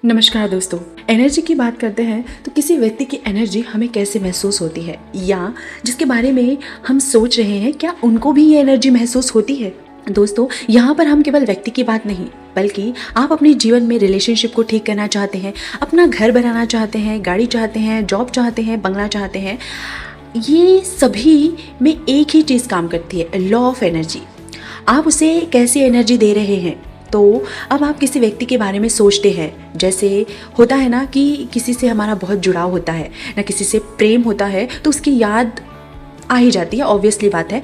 नमस्कार दोस्तों। एनर्जी की बात करते हैं तो किसी व्यक्ति की एनर्जी हमें कैसे महसूस होती है या जिसके बारे में हम सोच रहे हैं क्या उनको भी ये एनर्जी महसूस होती है। दोस्तों, यहाँ पर हम केवल व्यक्ति की बात नहीं बल्कि आप अपने जीवन में रिलेशनशिप को ठीक करना चाहते हैं, अपना घर बनाना चाहते हैं, गाड़ी चाहते हैं, जॉब चाहते हैं, बंगला चाहते हैं, ये सभी में एक ही चीज़ काम करती है, लॉ ऑफ एनर्जी। आप उसे कैसी एनर्जी दे रहे हैं। तो अब आप किसी व्यक्ति के बारे में सोचते हैं, जैसे होता है ना कि किसी से हमारा बहुत जुड़ाव होता है ना, किसी से प्रेम होता है तो उसकी याद आ ही जाती है, ऑब्वियसली बात है।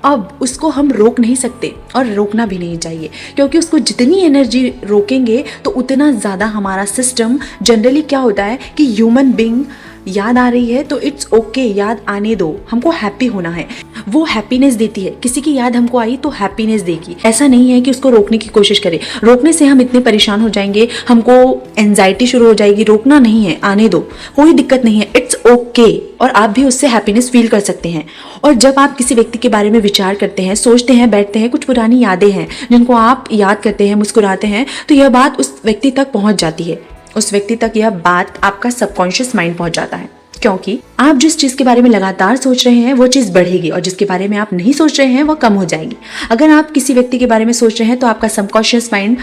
अब उसको हम रोक नहीं सकते और रोकना भी नहीं चाहिए, क्योंकि उसको जितनी एनर्जी रोकेंगे तो उतना ज़्यादा हमारा सिस्टम, जनरली क्या होता है कि ह्यूमन बीइंग याद आ रही है तो इट्स ओके, याद आने दो, हमको हैप्पी होना है, वो हैप्पीनेस देती है। किसी की याद हमको आई तो हैप्पीनेस देगी। ऐसा नहीं है कि उसको रोकने की कोशिश करें, रोकने से हम इतने परेशान हो जाएंगे, हमको एंजाइटी शुरू हो जाएगी। रोकना नहीं है, आने दो, कोई दिक्कत नहीं है, इट्स ओके। और आप भी उससे हैप्पीनेस फील कर सकते हैं। और जब आप किसी व्यक्ति के बारे में विचार करते हैं, सोचते हैं, बैठते हैं, कुछ पुरानी यादें हैं जिनको आप याद करते हैं, मुस्कुराते हैं, तो यह बात उस व्यक्ति तक पहुंच जाती है। उस व्यक्ति तक यह बात आपका सबकॉन्शियस माइंड पहुंच जाता है, क्योंकि आप जिस चीज़ के बारे में लगातार सोच रहे हैं वो चीज़ बढ़ेगी और जिसके बारे में आप नहीं सोच रहे हैं वो कम हो जाएगी। अगर आप किसी व्यक्ति के बारे में सोच रहे हैं तो आपका सबकॉन्शियस माइंड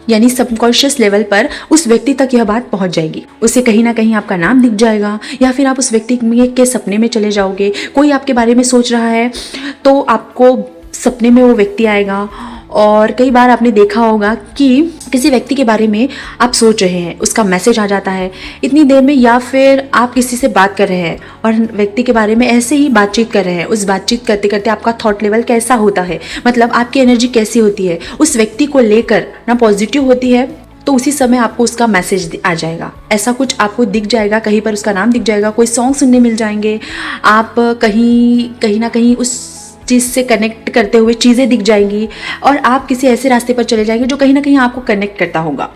यानी सबकॉन्शियस लेवल पर उस व्यक्ति तक यह बात पहुंच जाएगी। उसे कहीं ना कहीं आपका नाम दिख जाएगा या फिर आप उस व्यक्ति के सपने में चले जाओगे। कोई आपके बारे में सोच रहा है तो आपको सपने में वो व्यक्ति आएगा। और कई बार आपने देखा होगा कि किसी व्यक्ति के बारे में आप सोच रहे हैं, उसका मैसेज आ जाता है इतनी देर में, या फिर आप किसी से बात कर रहे हैं और व्यक्ति के बारे में ऐसे ही बातचीत कर रहे हैं। उस बातचीत करते करते आपका थॉट लेवल कैसा होता है, मतलब आपकी एनर्जी कैसी होती है उस व्यक्ति को लेकर, ना पॉजिटिव होती है, तो उसी समय आपको उसका मैसेज आ जाएगा। ऐसा कुछ आपको दिख जाएगा, कहीं पर उसका नाम दिख जाएगा, कोई सॉन्ग सुनने मिल जाएंगे, आप कहीं ना कहीं उस चीज़ से कनेक्ट करते हुए चीज़ें दिख जाएंगी और आप किसी ऐसे रास्ते पर चले जाएंगे जो कहीं ना कहीं आपको कनेक्ट करता होगा।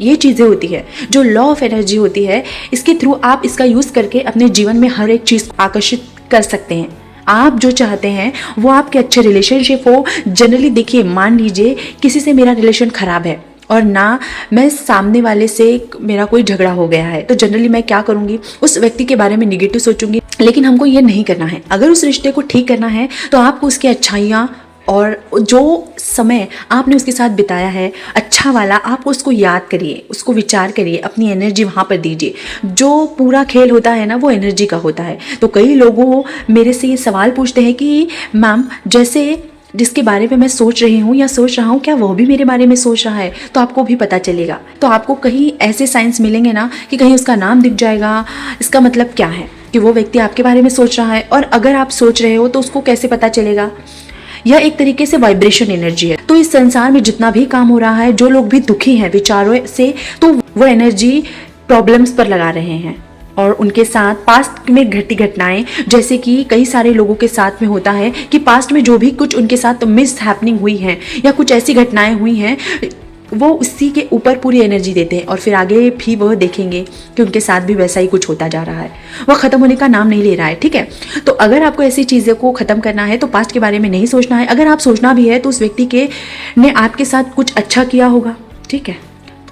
ये चीज़ें होती है जो लॉ ऑफ एनर्जी होती है। इसके थ्रू आप इसका यूज़ करके अपने जीवन में हर एक चीज़ आकर्षित कर सकते हैं। आप जो चाहते हैं वो आपके अच्छे रिलेशनशिप हो। जनरली देखिए, मान लीजिए किसी से मेरा रिलेशन ख़राब है और ना मैं सामने वाले से मेरा कोई झगड़ा हो गया है, तो जनरली मैं क्या करूँगी, उस व्यक्ति के बारे में निगेटिव सोचूंगी। लेकिन हमको ये नहीं करना है। अगर उस रिश्ते को ठीक करना है तो आपको उसकी अच्छाइयाँ और जो समय आपने उसके साथ बिताया है अच्छा वाला, आप उसको याद करिए, उसको विचार करिए, अपनी एनर्जी वहाँ पर दीजिए। जो पूरा खेल होता है ना वो एनर्जी का होता है। तो कई लोगों मेरे से ये सवाल पूछते हैं कि मैम, जैसे जिसके बारे में मैं सोच रही हूँ या सोच रहा हूँ, क्या वो भी मेरे बारे में सोच रहा है? तो आपको भी पता चलेगा। तो आपको कहीं ऐसे साइंस मिलेंगे ना कि कहीं उसका नाम दिख जाएगा। इसका मतलब क्या है कि वो व्यक्ति आपके बारे में सोच रहा है, और अगर आप सोच रहे हो तो उसको कैसे पता चलेगा? यह एक तरीके से वाइब्रेशन एनर्जी है। तो इस संसार में जितना भी काम हो रहा है, जो लोग भी दुखी हैं विचारों से, तो वो एनर्जी प्रॉब्लम्स पर लगा रहे हैं और उनके साथ पास्ट में घटी घटनाएं, जैसे कि कई सारे लोगों के साथ में होता है कि पास्ट में जो भी कुछ उनके साथ मिस हैपनिंग हुई है या कुछ ऐसी घटनाएं हुई हैं, वो उसी के ऊपर पूरी एनर्जी देते हैं और फिर आगे भी वह देखेंगे कि उनके साथ भी वैसा ही कुछ होता जा रहा है। वह ख़त्म होने का नाम नहीं ले रहा है। ठीक है, तो अगर आपको ऐसी चीज़ों को ख़त्म करना है तो पास्ट के बारे में नहीं सोचना है। अगर आप सोचना भी है तो उस व्यक्ति ने आपके साथ कुछ अच्छा किया होगा, ठीक है,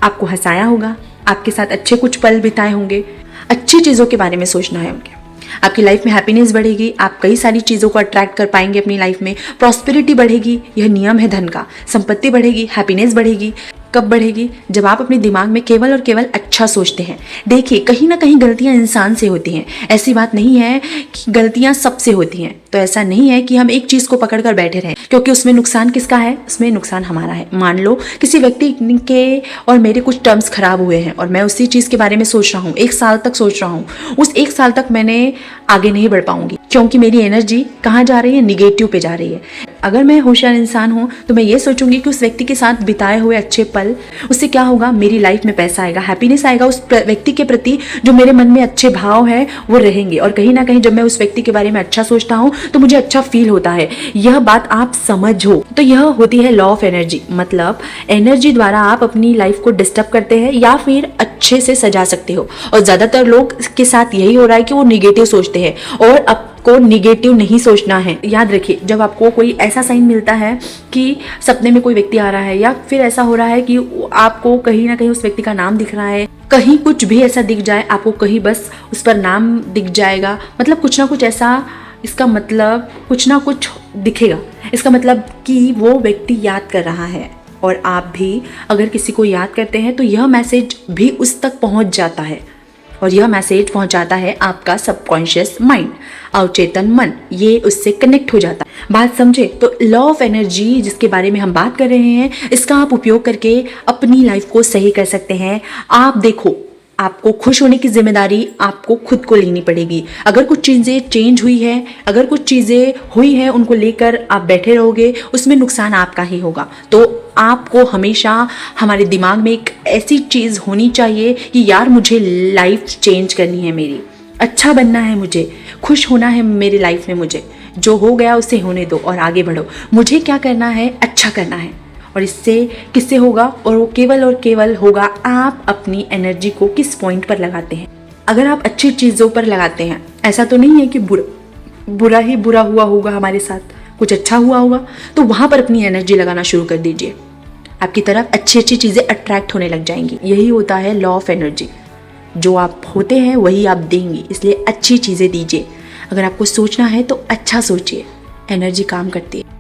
आपको हंसाया होगा, आपके साथ अच्छे कुछ पल बिताए होंगे। अच्छी चीज़ों के बारे में सोचना है उनके। आपकी लाइफ में हैप्पीनेस बढ़ेगी, आप कई सारी चीज़ों को अट्रैक्ट कर पाएंगे अपनी लाइफ में। प्रॉस्पेरिटी बढ़ेगी, यह नियम है धन का। संपत्ति बढ़ेगी, हैप्पीनेस बढ़ेगी। कब बढ़ेगी? जब आप अपने दिमाग में केवल और केवल अच्छा सोचते हैं। देखिए, कहीं ना कहीं गलतियां इंसान से होती हैं। ऐसी बात नहीं है कि गलतियां सबसे होती हैं। तो ऐसा नहीं है कि हम एक चीज़ को पकड़ कर बैठे रहें, क्योंकि उसमें नुकसान किसका है? उसमें नुकसान हमारा है। मान लो किसी व्यक्ति के और मेरे कुछ टर्म्स खराब हुए हैं और मैं उसी चीज़ के बारे में सोच रहा हूँ, 1 साल तक सोच रहा हूँ। उस 1 साल तक मैंने आगे नहीं बढ़ पाऊंगी, क्योंकि मेरी एनर्जी कहाँ जा रही है? निगेटिव पे जा रही है। अगर मैं होशियार इंसान हूँ तो मैं ये सोचूंगी कि उस व्यक्ति के साथ बिताए हुए अच्छे पल, उससे क्या होगा? मेरी लाइफ में पैसा आएगा, हैप्पीनेस आएगा। उस व्यक्ति के प्रति जो मेरे मन में अच्छे भाव है वो रहेंगे। और कहीं ना कहीं जब मैं उस व्यक्ति के बारे में अच्छा सोचता हूँ तो मुझे अच्छा फील होता है। यह बात आप समझो। तो यह होती है लॉ ऑफ एनर्जी। मतलब एनर्जी द्वारा आप अपनी लाइफ को डिस्टर्ब करते हैं या फिर अच्छे से सजा सकते हो। और ज़्यादातर लोग के साथ यही हो रहा है कि वो निगेटिव सोचते हैं, और आपको निगेटिव नहीं सोचना है। याद रखिए, जब आपको कोई ऐसा साइन मिलता है कि सपने में कोई व्यक्ति आ रहा है, या फिर ऐसा हो रहा है कि आपको कहीं ना कहीं उस व्यक्ति का नाम दिख रहा है, कहीं कुछ भी ऐसा दिख जाए आपको, कहीं बस उस पर नाम दिख जाएगा, मतलब कुछ ना कुछ ऐसा, इसका मतलब कुछ ना कुछ दिखेगा, इसका मतलब कि वो व्यक्ति याद कर रहा है। और आप भी अगर किसी को याद करते हैं तो यह मैसेज भी उस तक पहुंच जाता है, और यह मैसेज पहुंचाता है आपका सबकॉन्शियस माइंड, अवचेतन मन, ये उससे कनेक्ट हो जाता है। बात समझे? तो लॉ ऑफ एनर्जी जिसके बारे में हम बात कर रहे हैं, इसका आप उपयोग करके अपनी लाइफ को सही कर सकते हैं। आप देखो, आपको खुश होने की जिम्मेदारी आपको खुद को लेनी पड़ेगी। अगर कुछ चीज़ें चेंज हुई है, अगर कुछ चीज़ें हुई हैं, उनको लेकर आप बैठे रहोगे, उसमें नुकसान आपका ही होगा। तो आपको हमेशा हमारे दिमाग में एक ऐसी चीज़ होनी चाहिए कि यार मुझे लाइफ चेंज करनी है, मेरी अच्छा बनना है, मुझे खुश होना है मेरी लाइफ में, मुझे जो हो गया उसे होने दो और आगे बढ़ो, मुझे क्या करना है, अच्छा करना है। और इससे किससे होगा? और वो केवल और केवल होगा आप अपनी एनर्जी को किस पॉइंट पर लगाते हैं। अगर आप अच्छी चीज़ों पर लगाते हैं, ऐसा तो नहीं है कि बुरा ही बुरा हुआ होगा हमारे साथ, कुछ अच्छा हुआ होगा, तो वहाँ पर अपनी एनर्जी लगाना शुरू कर दीजिए। आपकी तरफ अच्छी अच्छी चीज़ें अट्रैक्ट होने लग जाएंगी। यही होता है लॉ ऑफ एनर्जी। जो आप होते हैं वही आप देंगे, इसलिए अच्छी चीज़ें दीजिए। अगर आपको सोचना है तो अच्छा सोचिए, एनर्जी काम करती है।